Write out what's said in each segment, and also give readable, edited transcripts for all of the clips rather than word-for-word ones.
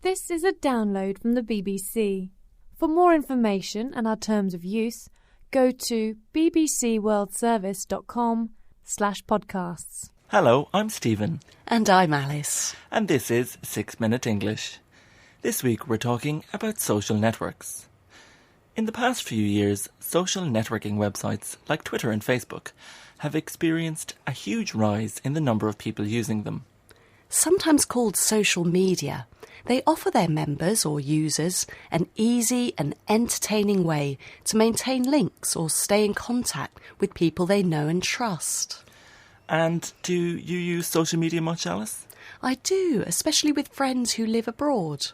This is a download from the BBC. For more information and our terms of use, go to bbcworldservice.com/podcasts. Hello, I'm Stephen. And I'm Alice. And this is 6 Minute English. This week we're talking about social networks. In the past few years, social networking websites like Twitter and Facebook have experienced a huge rise in the number of people using them. Sometimes called social media, they offer their members or users an easy and entertaining way to maintain links or stay in contact with people they know and trust. And do you use social media much, Alice? I do, especially with friends who live abroad.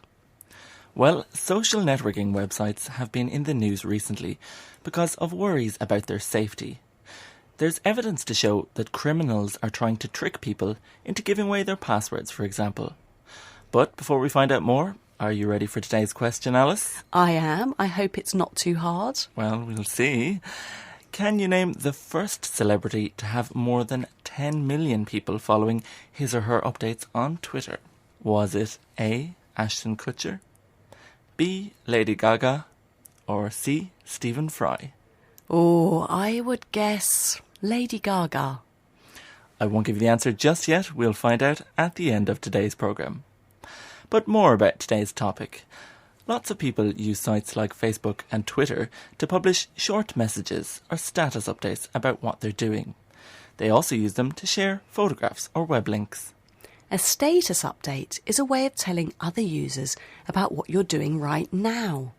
Well, social networking websites have been in the news recently because of worries about their safety. There's evidence to show that criminals are trying to trick people into giving away their passwords, for example. But before we find out more, are you ready for today's question, Alice? I am. I hope it's not too hard. Well, we'll see. Can you name the first celebrity to have more than 10 million people following his or her updates on Twitter? Was it A. Ashton Kutcher, B. Lady Gaga, or C. Stephen Fry? Oh, I would guess Lady Gaga. I won't give you the answer just yet. We'll find out at the end of today's programme. But more about today's topic. Lots of people use sites like Facebook and Twitter to publish short messages or status updates about what they're doing. They also use them to share photographs or web links. A status update is a way of telling other users about what you're doing right now.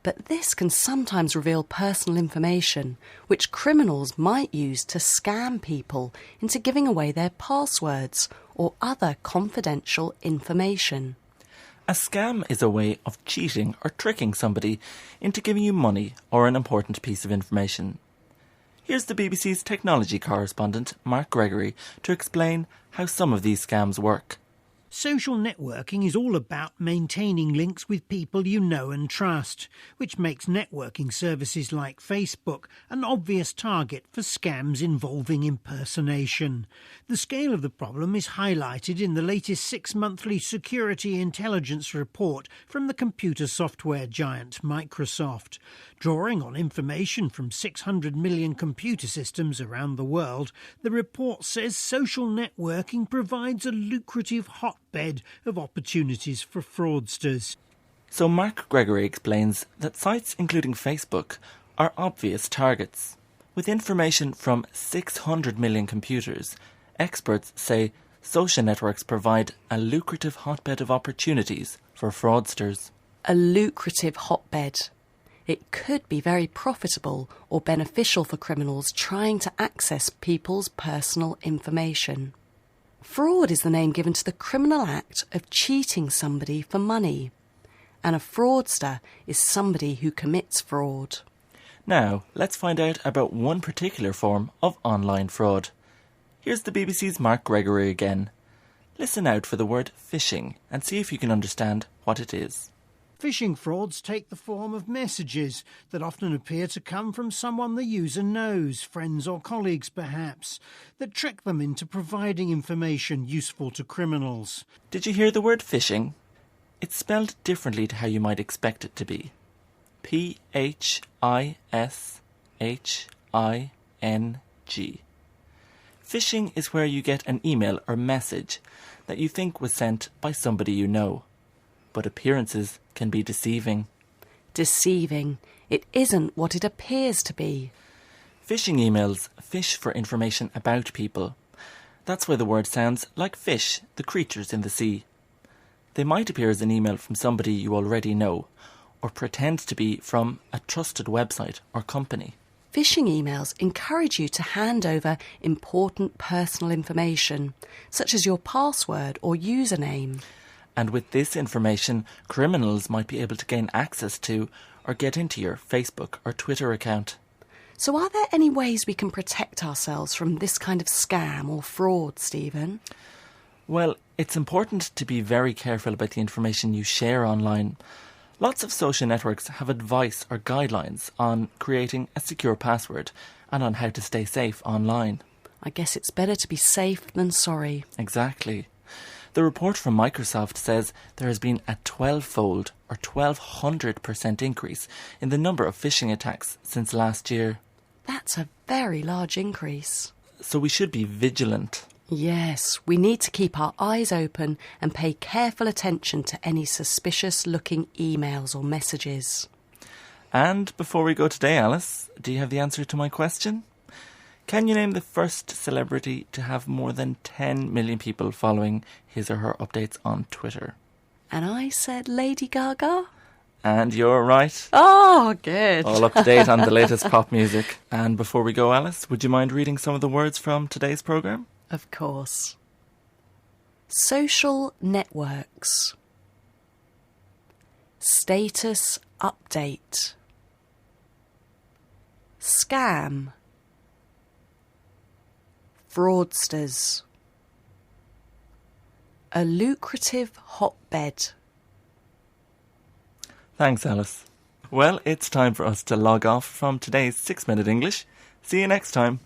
But this can sometimes reveal personal information, which criminals might use to scam people into giving away their passwords or other confidential information. A scam is a way of cheating or tricking somebody into giving you money or an important piece of information. Here's the BBC's technology correspondent, Mark Gregory, to explain how some of these scams work. Social networking is all about maintaining links with people you know and trust, which makes networking services like Facebook an obvious target for scams involving impersonation. The scale of the problem is highlighted in the latest 6-monthly security intelligence report from the computer software giant Microsoft. Drawing on information from 600 million computer systems around the world, the report says social networking provides a lucrative hotbed of opportunities for fraudsters. So Mark Gregory explains that sites including Facebook are obvious targets. With information from 600 million computers, experts say social networks provide a lucrative hotbed of opportunities for fraudsters. A lucrative hotbed. It could be very profitable or beneficial for criminals trying to access people's personal information. Fraud is the name given to the criminal act of cheating somebody for money. And a fraudster is somebody who commits fraud. Now, let's find out about one particular form of online fraud. Here's the BBC's Mark Gregory again. Listen out for the word phishing and see if you can understand what it is. Phishing frauds take the form of messages that often appear to come from someone the user knows, friends or colleagues perhaps, that trick them into providing information useful to criminals. Did you hear the word phishing? It's spelled differently to how you might expect it to be. P-H-I-S-H-I-N-G. Phishing is where you get an email or message that you think was sent by somebody you know. But appearances can be deceiving. Deceiving. It isn't what it appears to be. Phishing emails fish for information about people. That's why the word sounds like fish, the creatures in the sea. They might appear as an email from somebody you already know, or pretend to be from a trusted website or company. Phishing emails encourage you to hand over important personal information, such as your password or username. And with this information, criminals might be able to gain access to or get into your Facebook or Twitter account. So are there any ways we can protect ourselves from this kind of scam or fraud, Stephen? Well, it's important to be very careful about the information you share online. Lots of social networks have advice or guidelines on creating a secure password and on how to stay safe online. I guess it's better to be safe than sorry. Exactly. The report from Microsoft says there has been a 12-fold or 1,200% increase in the number of phishing attacks since last year. That's a very large increase. So we should be vigilant. Yes, we need to keep our eyes open and pay careful attention to any suspicious-looking emails or messages. And before we go today, Alice, do you have the answer to my question? Can you name the first celebrity to have more than 10 million people following his or her updates on Twitter? And I said Lady Gaga? And you're right. Oh, good. All up to date on the latest pop music. And before we go, Alice, would you mind reading some of the words from today's programme? Of course. Social networks. Status update. Scam. Fraudsters. A lucrative hotbed. Thanks, Alice. Well, it's time for us to log off from today's 6 Minute English. See you next time.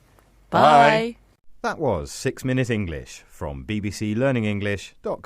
Bye. That was 6 Minute English from bbclearningenglish.com.